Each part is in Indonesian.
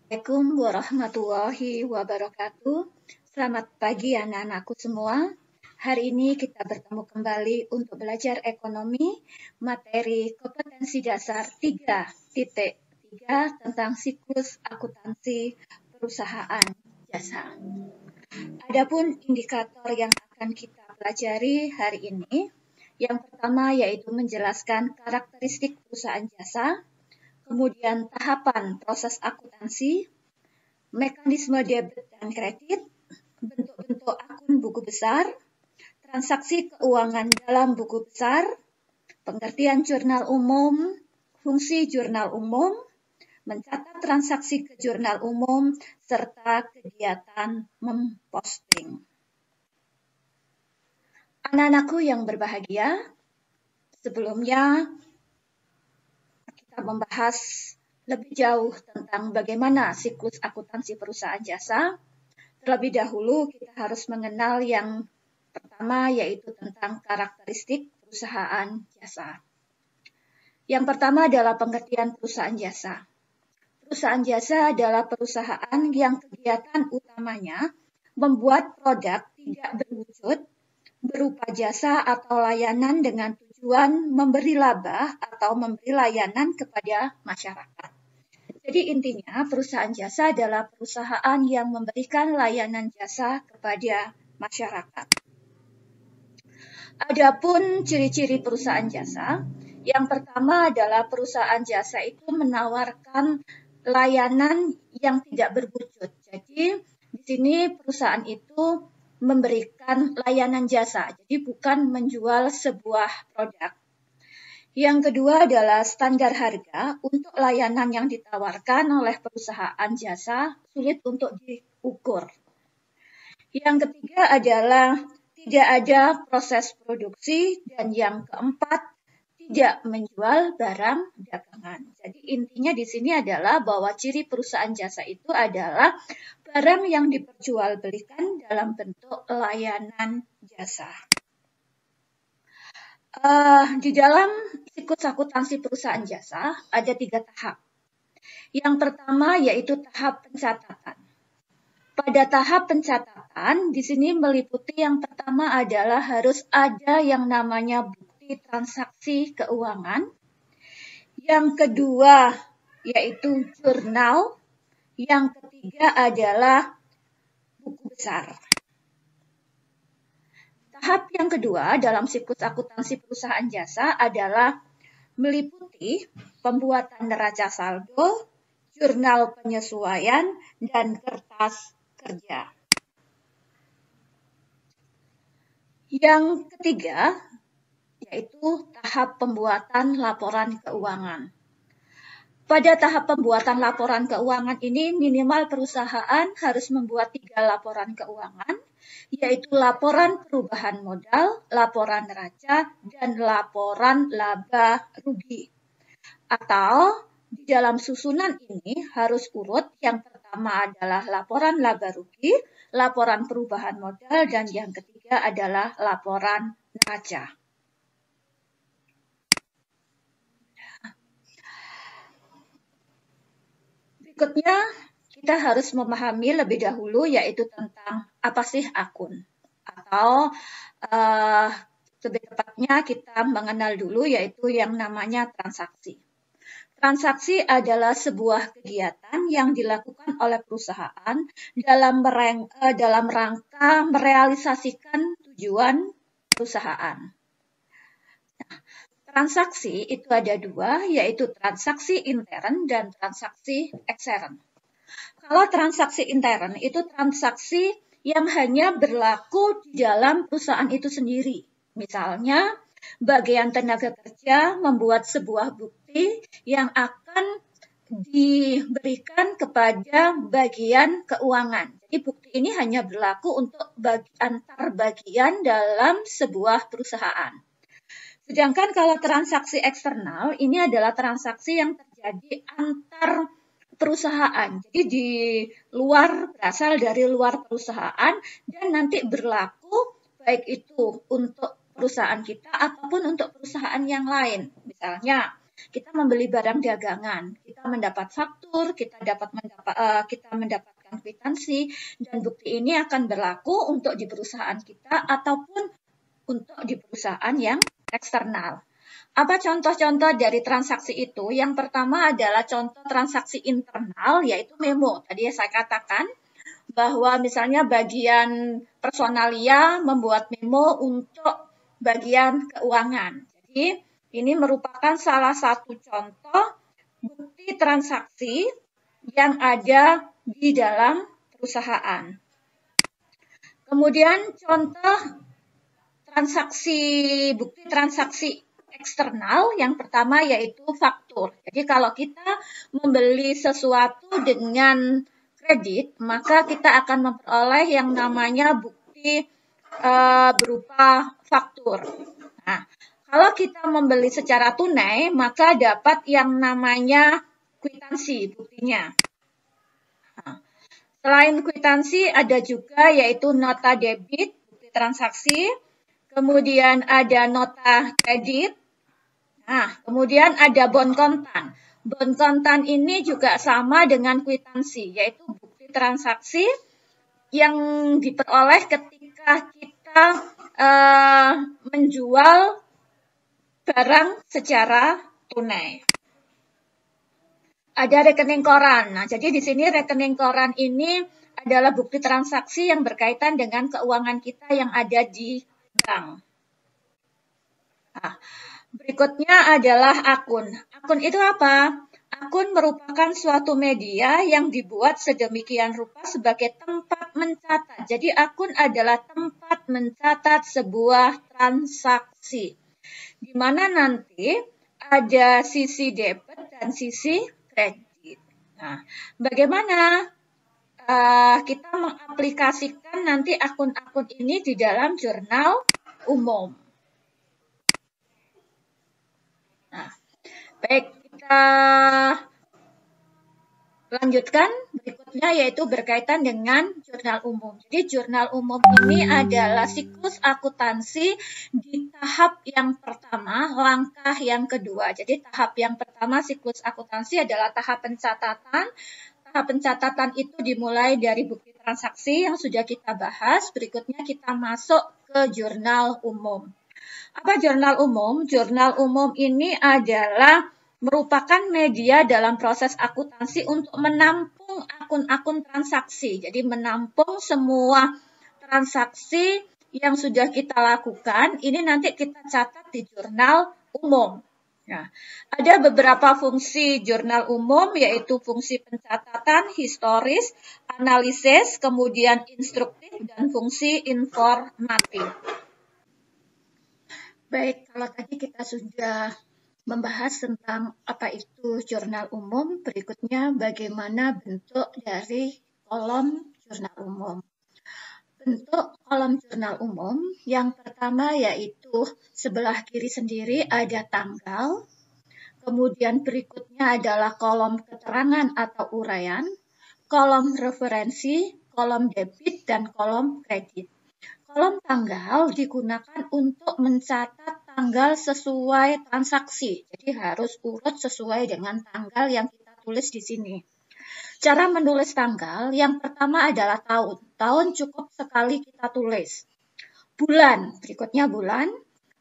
Assalamualaikum warahmatullahi wabarakatuh. Selamat pagi anak-anakku semua. Hari ini kita bertemu kembali untuk belajar ekonomi, materi kompetensi dasar 3.3 tentang siklus akuntansi perusahaan jasa. Adapun indikator yang akan kita pelajari hari ini, yang pertama yaitu menjelaskan karakteristik perusahaan jasa, kemudian tahapan proses akuntansi, mekanisme debit dan kredit, bentuk-bentuk akun buku besar, transaksi keuangan dalam buku besar, pengertian jurnal umum, fungsi jurnal umum, mencatat transaksi ke jurnal umum, serta kegiatan memposting. Anak-anakku yang berbahagia, sebelumnya kita membahas lebih jauh tentang bagaimana siklus akuntansi perusahaan jasa. Terlebih dahulu kita harus mengenal yang pertama yaitu tentang karakteristik perusahaan jasa. Yang pertama adalah pengertian perusahaan jasa. Perusahaan jasa adalah perusahaan yang kegiatan utamanya membuat produk tidak berwujud berupa jasa atau layanan dengan tujuan memberi laba atau memberi layanan kepada masyarakat. Jadi intinya perusahaan jasa adalah perusahaan yang memberikan layanan jasa kepada masyarakat. Adapun ciri-ciri perusahaan jasa, yang pertama adalah perusahaan jasa itu menawarkan layanan yang tidak berwujud. Jadi di sini perusahaan itu memberikan layanan jasa, jadi bukan menjual sebuah produk. Yang kedua adalah standar harga untuk layanan yang ditawarkan oleh perusahaan jasa sulit untuk diukur. Yang ketiga adalah tidak ada proses produksi dan yang keempat tidak menjual barang dagangan. Jadi intinya di sini adalah bahwa ciri perusahaan jasa itu adalah barang yang diperjualbelikan dalam bentuk layanan jasa. Di dalam siklus akuntansi perusahaan jasa ada 3 tahap. Yang pertama yaitu tahap pencatatan. Pada tahap pencatatan, di sini meliputi yang pertama adalah harus ada yang namanya bukti transaksi keuangan. Yang kedua yaitu jurnal. Yang ketiga adalah buku besar. Tahap yang kedua dalam siklus akuntansi perusahaan jasa adalah meliputi pembuatan neraca saldo, jurnal penyesuaian, dan kertas kerja. Yang ketiga yaitu tahap pembuatan laporan keuangan. Pada tahap pembuatan laporan keuangan ini minimal perusahaan harus membuat 3 laporan keuangan, yaitu laporan perubahan modal, laporan neraca, dan laporan laba rugi. Atau di dalam susunan ini harus urut, yang pertama adalah laporan laba rugi, laporan perubahan modal, dan yang ketiga adalah laporan neraca. Berikutnya, kita harus memahami lebih dahulu yaitu tentang apa sih akun. Atau lebih tepatnya kita mengenal dulu yaitu yang namanya transaksi. Transaksi adalah sebuah kegiatan yang dilakukan oleh perusahaan dalam rangka merealisasikan tujuan perusahaan. Nah, transaksi itu ada 2, yaitu transaksi intern dan transaksi ekstern. Kalau transaksi intern itu transaksi yang hanya berlaku di dalam perusahaan itu sendiri. Misalnya, bagian tenaga kerja membuat sebuah bukti yang akan diberikan kepada bagian keuangan. Jadi bukti ini hanya berlaku untuk antar bagian dalam sebuah perusahaan. Sedangkan kalau transaksi eksternal, ini adalah transaksi yang terjadi antar perusahaan. Jadi di luar, berasal dari luar perusahaan dan nanti berlaku baik itu untuk perusahaan kita ataupun untuk perusahaan yang lain. Misalnya Kita membeli barang dagangan, kita mendapat faktur, kita mendapatkan kwitansi, dan bukti ini akan berlaku untuk di perusahaan kita ataupun untuk di perusahaan yang eksternal. Apa contoh-contoh dari transaksi itu? Yang pertama adalah contoh transaksi internal, yaitu memo. Tadi saya katakan bahwa misalnya bagian personalia membuat memo untuk bagian keuangan. Jadi ini merupakan salah satu contoh bukti transaksi yang ada di dalam perusahaan. Kemudian contoh bukti transaksi eksternal yang pertama yaitu faktur. Jadi kalau kita membeli sesuatu dengan kredit, maka kita akan memperoleh yang namanya bukti berupa faktur. Nah, kalau kita membeli secara tunai, maka dapat yang namanya kwitansi buktinya. Nah, selain kwitansi ada juga yaitu nota debit, bukti transaksi, kemudian ada nota kredit, nah, kemudian ada bon kontan. Bon kontan ini juga sama dengan kwitansi, yaitu bukti transaksi yang diperoleh ketika kita menjual barang secara tunai. Ada rekening koran. Nah, jadi di sini rekening koran ini adalah bukti transaksi yang berkaitan dengan keuangan kita yang ada di bank. Nah, berikutnya adalah akun. Akun itu apa? Akun merupakan suatu media yang dibuat sedemikian rupa sebagai tempat mencatat. Jadi akun adalah tempat mencatat sebuah transaksi. Di mana nanti ada sisi debit dan sisi kredit. Nah, bagaimana kita mengaplikasikan nanti akun-akun ini di dalam jurnal umum? Nah, baik, kita lanjutkan berikutnya yaitu berkaitan dengan jurnal umum. Jadi jurnal umum ini adalah siklus akuntansi di tahap yang pertama, langkah yang kedua. Jadi tahap yang pertama siklus akuntansi adalah tahap pencatatan. Tahap pencatatan itu dimulai dari bukti transaksi yang sudah kita bahas. Berikutnya kita masuk ke jurnal umum. Apa jurnal umum? Jurnal umum ini adalah merupakan media dalam proses akuntansi untuk menampung akun-akun transaksi. Jadi menampung semua transaksi yang sudah kita lakukan, ini nanti kita catat di jurnal umum. Nah, ada beberapa fungsi jurnal umum, yaitu fungsi pencatatan, historis, analisis, kemudian instruktif, dan fungsi informatif. Baik, kalau tadi kita sudah membahas tentang apa itu jurnal umum, berikutnya bagaimana bentuk dari kolom jurnal umum. Bentuk kolom jurnal umum yang pertama yaitu sebelah kiri sendiri ada tanggal, kemudian berikutnya adalah kolom keterangan atau uraian, kolom referensi, kolom debit, dan kolom kredit. Kolom tanggal digunakan untuk mencatat tanggal sesuai transaksi. Jadi harus urut sesuai dengan tanggal yang kita tulis di sini. Cara menulis tanggal yang pertama adalah tahun. Tahun cukup sekali kita tulis. Bulan, berikutnya bulan.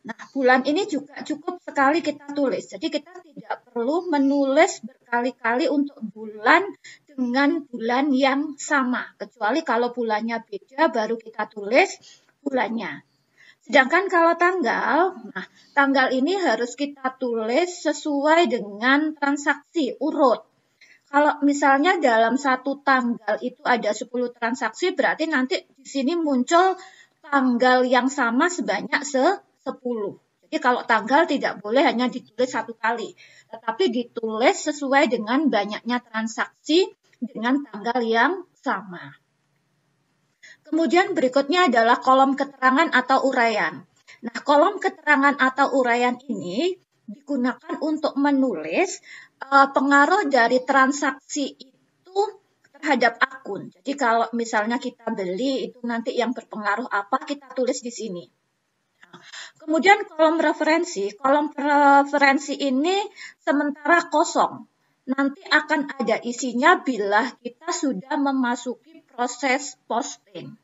Nah, bulan ini juga cukup sekali kita tulis. Jadi kita tidak perlu menulis berkali-kali untuk bulan dengan bulan yang sama. Kecuali kalau bulannya beda baru kita tulis bulannya. Sedangkan kalau tanggal, nah tanggal ini harus kita tulis sesuai dengan transaksi, urut. Kalau misalnya dalam satu tanggal itu ada 10 transaksi, berarti nanti di sini muncul tanggal yang sama sebanyak 10. Jadi kalau tanggal tidak boleh hanya ditulis satu kali, tetapi ditulis sesuai dengan banyaknya transaksi dengan tanggal yang sama. Kemudian berikutnya adalah kolom keterangan atau uraian. Nah, kolom keterangan atau uraian ini digunakan untuk menulis pengaruh dari transaksi itu terhadap akun. Jadi kalau misalnya kita beli itu nanti yang berpengaruh apa kita tulis di sini. Nah, Kemudian kolom referensi ini sementara kosong. Nanti akan ada isinya bila kita sudah memasuki proses posting.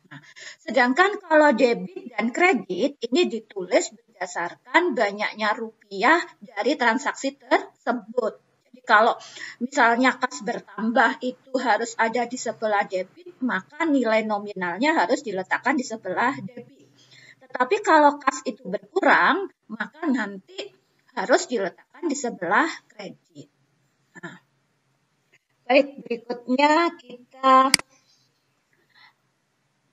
Nah, sedangkan kalau debit dan kredit ini ditulis berdasarkan banyaknya rupiah dari transaksi tersebut. Jadi kalau misalnya kas bertambah itu harus ada di sebelah debit, maka nilai nominalnya harus diletakkan di sebelah debit. Tetapi kalau kas itu berkurang, maka nanti harus diletakkan di sebelah kredit. Nah, baik, berikutnya kita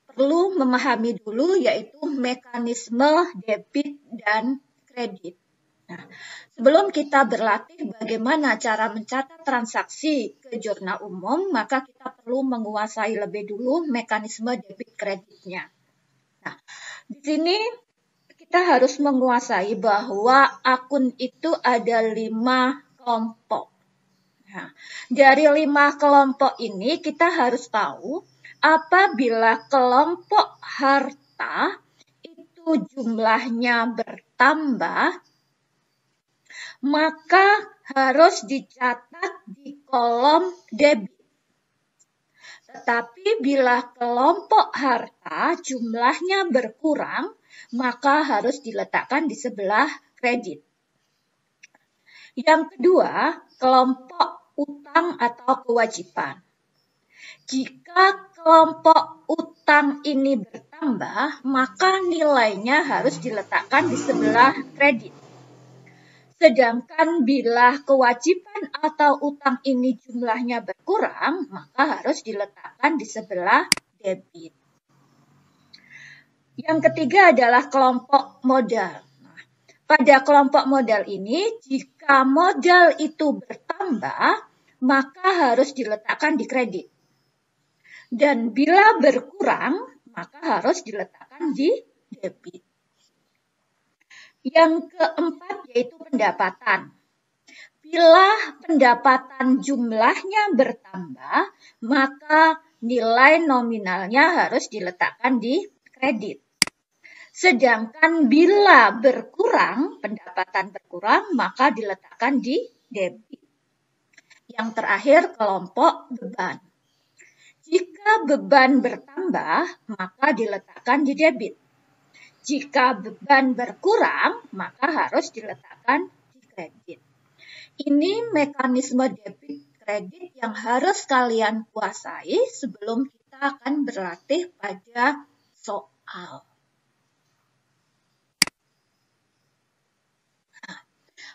perlu memahami dulu yaitu mekanisme debit dan kredit. Nah, sebelum kita berlatih bagaimana cara mencatat transaksi ke jurnal umum, maka kita perlu menguasai lebih dulu mekanisme debit kreditnya. Nah, di sini kita harus menguasai bahwa akun itu ada 5 kelompok. Nah, dari 5 kelompok ini kita harus tahu apabila kelompok harta itu jumlahnya bertambah, maka harus dicatat di kolom debit. Tetapi bila kelompok harta jumlahnya berkurang, maka harus diletakkan di sebelah kredit. Yang kedua, kelompok utang atau kewajiban. Jika kelompok utang ini bertambah, maka nilainya harus diletakkan di sebelah kredit. Sedangkan bila kewajiban atau utang ini jumlahnya berkurang, maka harus diletakkan di sebelah debit. Yang ketiga adalah kelompok modal. Pada kelompok modal ini, jika modal itu bertambah, maka harus diletakkan di kredit. Dan bila berkurang, maka harus diletakkan di debit. Yang keempat yaitu pendapatan. Bila pendapatan jumlahnya bertambah, maka nilai nominalnya harus diletakkan di kredit. Sedangkan bila berkurang, pendapatan berkurang, maka diletakkan di debit. Yang terakhir, kelompok beban. Jika beban bertambah, maka diletakkan di debit. Jika beban berkurang, maka harus diletakkan di kredit. Ini mekanisme debit kredit yang harus kalian kuasai sebelum kita akan berlatih pada soal.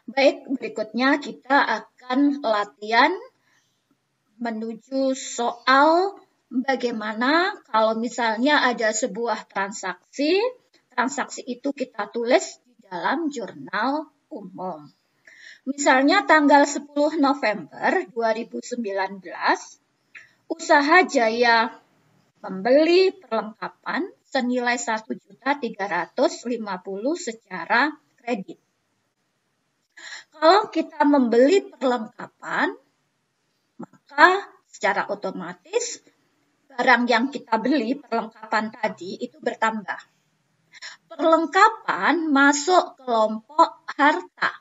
Baik, berikutnya kita akan latihan menuju soal bagaimana kalau misalnya ada sebuah transaksi itu kita tulis di dalam jurnal umum. Misalnya tanggal 10 November 2019, Usaha Jaya membeli perlengkapan senilai 1.350.000 secara kredit. Kalau kita membeli perlengkapan, maka secara otomatis barang yang kita beli, perlengkapan tadi, itu bertambah. Perlengkapan masuk kelompok harta.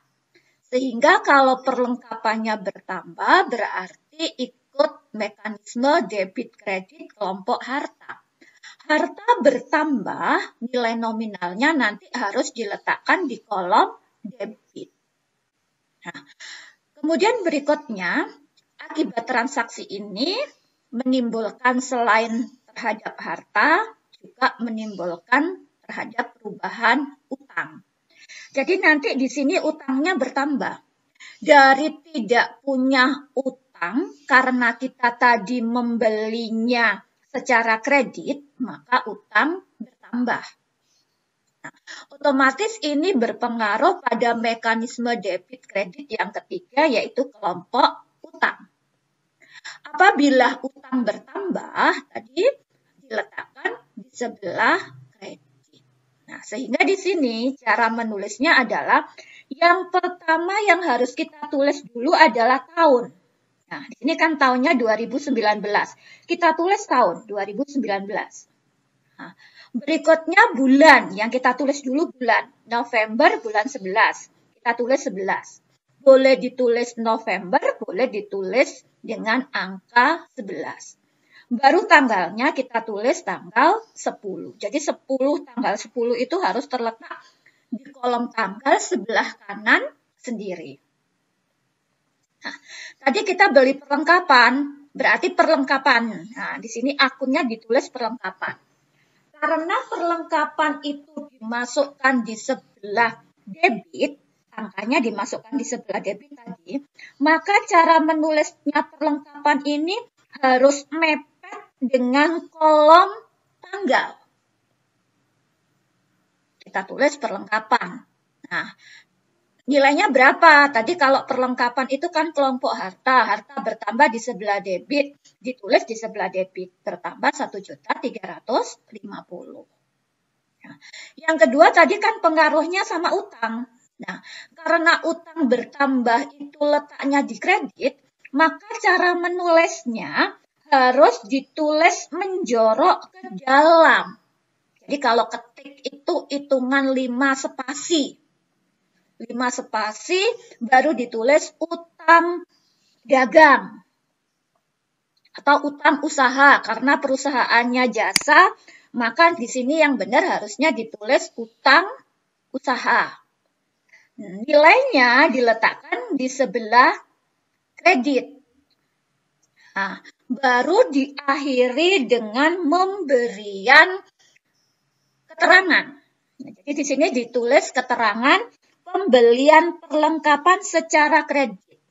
Sehingga kalau perlengkapannya bertambah, berarti ikut mekanisme debit kredit kelompok harta. Harta bertambah, nilai nominalnya nanti harus diletakkan di kolom debit. Nah, kemudian berikutnya, akibat transaksi ini menimbulkan selain terhadap harta, juga menimbulkan terhadap perubahan utang. Jadi nanti di sini utangnya bertambah. Dari tidak punya utang, karena kita tadi membelinya secara kredit, maka utang bertambah. Nah, otomatis ini berpengaruh pada mekanisme debit kredit yang ketiga, yaitu kelompok utang. Apabila utang bertambah, tadi diletakkan di sebelah kredit. Nah, sehingga di sini cara menulisnya adalah yang pertama yang harus kita tulis dulu adalah tahun. Nah, di sini kan tahunnya 2019. Kita tulis tahun 2019. Nah, berikutnya bulan, yang kita tulis dulu bulan. November bulan 11. Kita tulis 11. Boleh ditulis November, boleh ditulis dengan angka 11. Baru tanggalnya kita tulis tanggal 10. Jadi 10, tanggal 10 itu harus terletak di kolom tanggal sebelah kanan sendiri. Nah, tadi kita beli perlengkapan, berarti perlengkapan. Nah, di sini akunnya ditulis perlengkapan. Karena perlengkapan itu dimasukkan di sebelah debit, angkanya dimasukkan di sebelah debit tadi, maka cara menulisnya perlengkapan ini harus mepet dengan kolom tanggal. Kita tulis perlengkapan. Nah, nilainya berapa? Tadi kalau perlengkapan itu kan kelompok harta. Harta bertambah di sebelah debit, ditulis di sebelah debit. Bertambah 1.350.000. Nah, yang kedua tadi kan pengaruhnya sama utang. Nah, karena utang bertambah itu letaknya di kredit, maka cara menulisnya harus ditulis menjorok ke dalam. Jadi kalau ketik itu hitungan 5 spasi. 5 spasi baru ditulis utang dagang atau utang usaha. Karena perusahaannya jasa, maka di sini yang benar harusnya ditulis utang usaha. Nilainya diletakkan di sebelah kredit. Nah, baru diakhiri dengan pemberian keterangan. Jadi di sini ditulis keterangan pembelian perlengkapan secara kredit.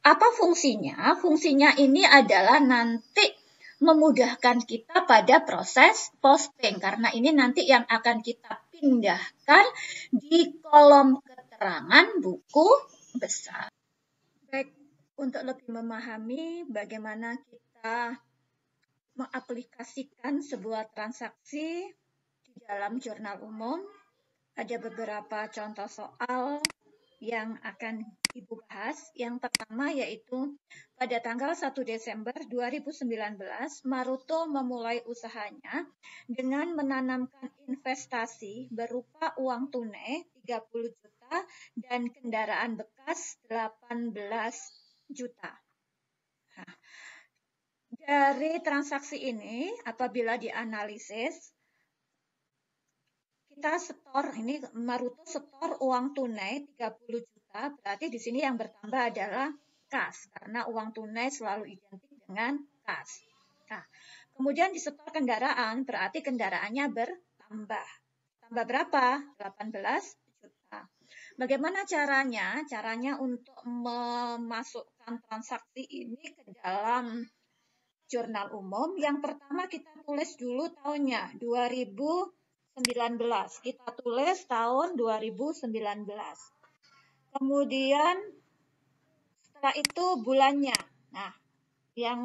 Apa fungsinya? Fungsinya ini adalah nanti memudahkan kita pada proses posting. Karena ini nanti yang akan kita pindahkan di kolom keterangan buku besar. Baik, untuk lebih memahami bagaimana kita mengaplikasikan sebuah transaksi di dalam jurnal umum, ada beberapa contoh soal yang akan Ibu bahas. Yang pertama yaitu pada tanggal 1 Desember 2019, Maruto memulai usahanya dengan menanamkan investasi berupa uang tunai 30 juta dan kendaraan bekas 18 juta. Nah, dari transaksi ini apabila dianalisis, kita setor, ini Maruto setor uang tunai 30 juta, berarti di sini yang bertambah adalah kas, karena uang tunai selalu identik dengan kas. Nah, kemudian disetor kendaraan, berarti kendaraannya bertambah. Tambah berapa? 18 juta. Bagaimana caranya? Caranya untuk memasukkan transaksi ini ke dalam jurnal umum, yang pertama kita tulis dulu tahunnya, 2019. Kita tulis tahun 2019. Kemudian setelah itu bulannya. Nah, yang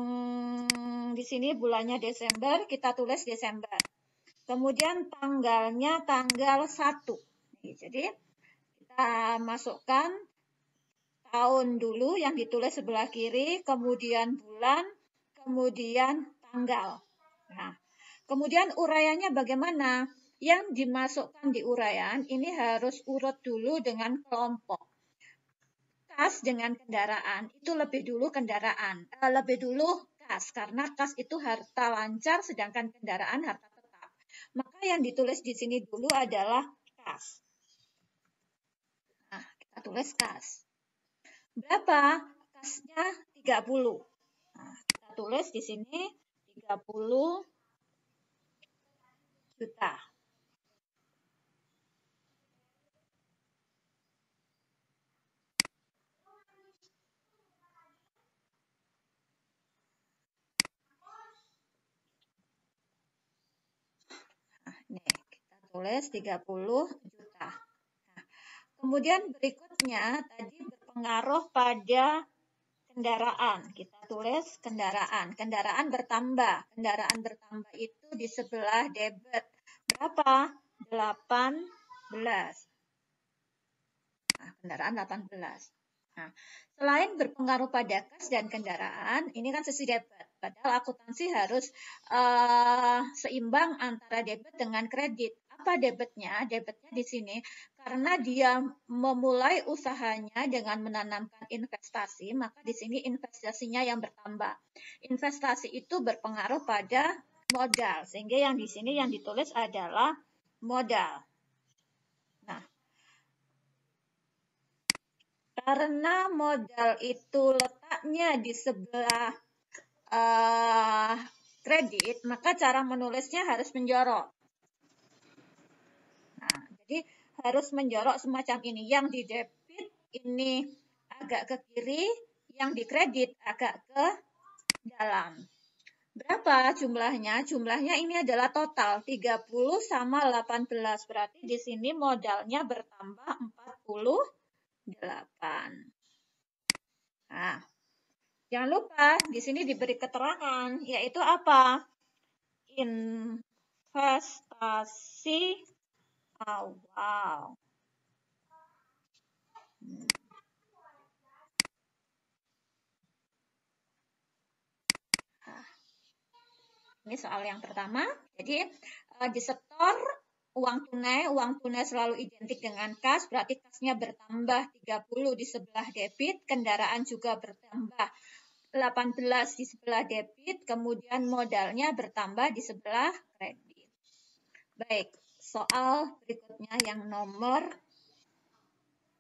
di sini bulannya Desember, kita tulis Desember. Kemudian tanggalnya tanggal 1. Jadi kita masukkan tahun dulu yang ditulis sebelah kiri, kemudian bulan, kemudian tanggal. Nah, kemudian uraiannya bagaimana? Yang dimasukkan di uraian ini harus urut dulu dengan kelompok. Kas dengan kendaraan itu lebih dulu kendaraan, lebih dulu kas, karena kas itu harta lancar, sedangkan kendaraan harta tetap. Maka yang ditulis di sini dulu adalah kas. Nah, kita tulis kas. Berapa? Kasnya 30. Nah, kita tulis di sini 30 juta. Nah, ini kita tulis 30 juta. Nah, kemudian berikutnya tadi berpengaruh pada kendaraan. Kita tulis kendaraan. Kendaraan bertambah. Kendaraan bertambah itu di sebelah debit. Berapa? 18. Nah, kendaraan 18. Nah, selain berpengaruh pada kas dan kendaraan, ini kan sisi debit. Padahal akuntansi harus seimbang antara debit dengan kredit. Apa debitnya? Debitnya di sini karena dia memulai usahanya dengan menanamkan investasi, maka di sini investasinya yang bertambah. Investasi itu berpengaruh pada modal, sehingga yang di sini yang ditulis adalah modal. Nah, karena modal itu letaknya di sebelah kredit, maka cara menulisnya harus menjorok. Nah, jadi harus menjorok semacam ini. Yang di debit ini agak ke kiri, yang di kredit agak ke dalam. Berapa jumlahnya? Jumlahnya ini adalah total 30 sama 18. Berarti di sini modalnya bertambah 48. Nah, jangan lupa di sini diberi keterangan, yaitu apa? Investasi awal. Nah, ini soal yang pertama. Jadi disetor uang tunai selalu identik dengan kas, berarti kasnya bertambah 30 di sebelah debit, kendaraan juga bertambah 18 di sebelah debit, kemudian modalnya bertambah di sebelah kredit. Baik, soal berikutnya yang nomor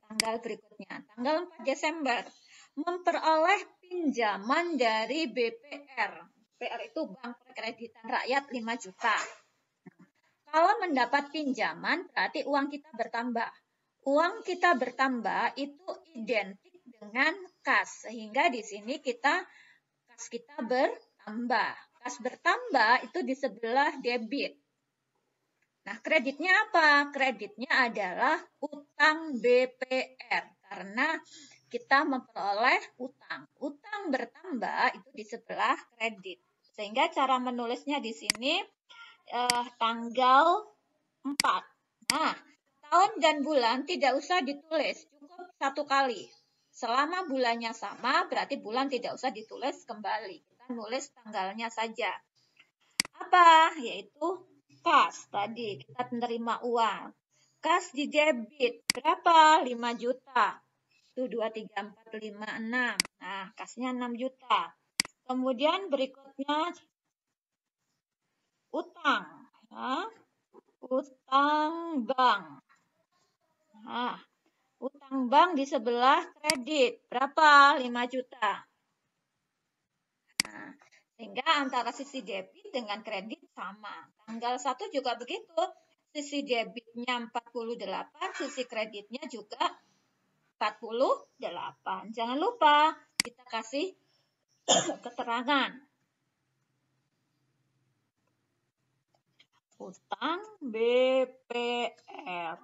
tanggal berikutnya. Tanggal 4 Desember, memperoleh pinjaman dari BPR. BPR itu Bank Perkreditan Rakyat 5 juta. Kalau mendapat pinjaman, berarti uang kita bertambah. Uang kita bertambah itu identik dengan kas, sehingga di sini kas kita bertambah. Kas bertambah itu di sebelah debit. Nah, kreditnya apa? Kreditnya adalah utang BPR, karena kita memperoleh utang. Utang bertambah itu di sebelah kredit. Sehingga cara menulisnya di sini tanggal 4. Nah, tahun dan bulan tidak usah ditulis, cukup satu kali. Selama bulannya sama, berarti bulan tidak usah ditulis kembali. Kita nulis tanggalnya saja. Apa? Yaitu kas. Tadi kita menerima uang. Kas di debit. Berapa? 5 juta. Itu 2, 3, 4, 5, 6. Nah, kasnya 6 juta. Kemudian berikutnya utang. Nah, utang bank. Nah, utang bank di sebelah kredit. Berapa? 5 juta. Nah, sehingga antara sisi debit dengan kredit sama. Tanggal 1 juga begitu. Sisi debitnya 48, sisi kreditnya juga 48. Jangan lupa kita kasih keterangan. Utang BPR.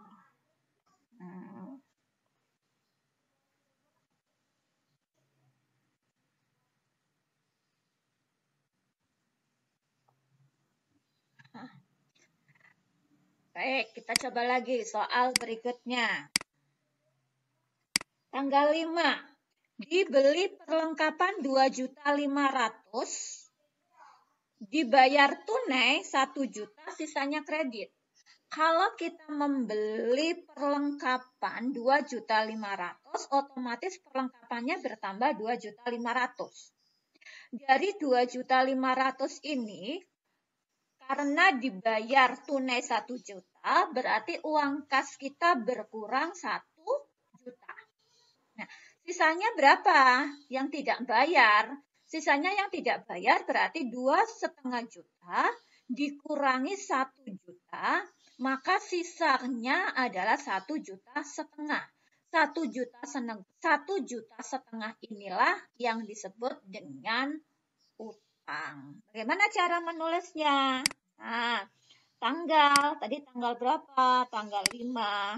Baik, kita coba lagi soal berikutnya. Tanggal 5, dibeli perlengkapan 2.500.000, dibayar tunai 1 juta, sisanya kredit. Kalau kita membeli perlengkapan 2.500.000, otomatis perlengkapannya bertambah 2.500.000. Dari 2.500.000 ini, karena dibayar tunai 1 juta, berarti uang kas kita berkurang 1 juta. Nah, sisanya berapa yang tidak bayar? Sisanya yang tidak bayar berarti 2,5 juta dikurangi 1 juta, maka sisanya adalah 1,5 juta. 1,5 juta inilah yang disebut dengan utang. Bagaimana cara menulisnya? Nah, tadi tanggal berapa? Tanggal 5.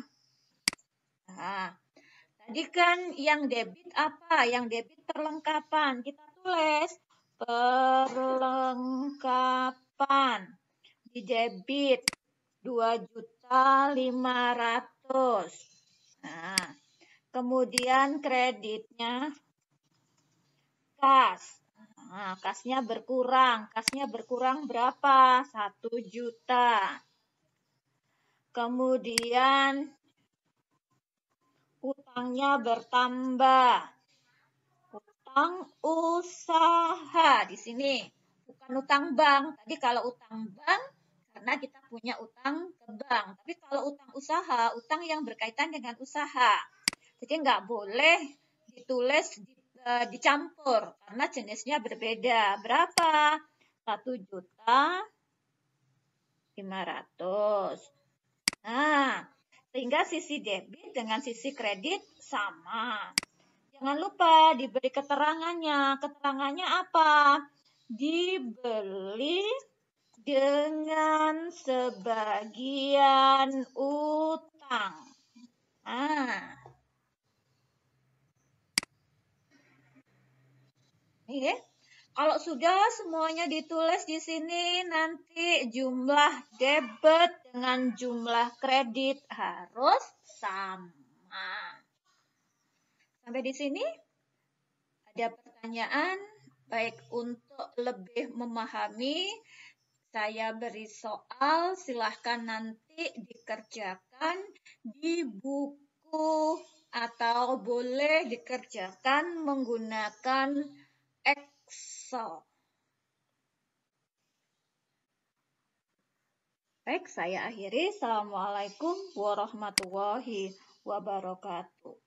Nah, tadi kan yang debit apa? Yang debit perlengkapan. Kita tulis perlengkapan. Di debit 2.500.000. Nah, Kemudian kreditnya kas. Nah, kasnya berkurang. Kasnya berkurang berapa? 1 juta. Kemudian utangnya bertambah. Utang usaha di sini. Bukan utang bank. Tadi kalau utang bank, karena kita punya utang ke bank. Tapi kalau utang usaha, utang yang berkaitan dengan usaha. Jadi nggak boleh ditulis dicampur, karena jenisnya berbeda. Berapa? 1.500.000. Nah, sehingga sisi debit dengan sisi kredit sama. Jangan lupa diberi keterangannya. Keterangannya apa? Dibeli dengan sebagian utang. Nah, ini ya. Kalau sudah semuanya ditulis di sini, nanti jumlah debit dengan jumlah kredit harus sama. Sampai di sini ada pertanyaan? Baik, untuk lebih memahami, saya beri soal, silahkan nanti dikerjakan di buku atau boleh dikerjakan menggunakan Excel. Baik, saya akhiri. Assalamualaikum warahmatullahi wabarakatuh.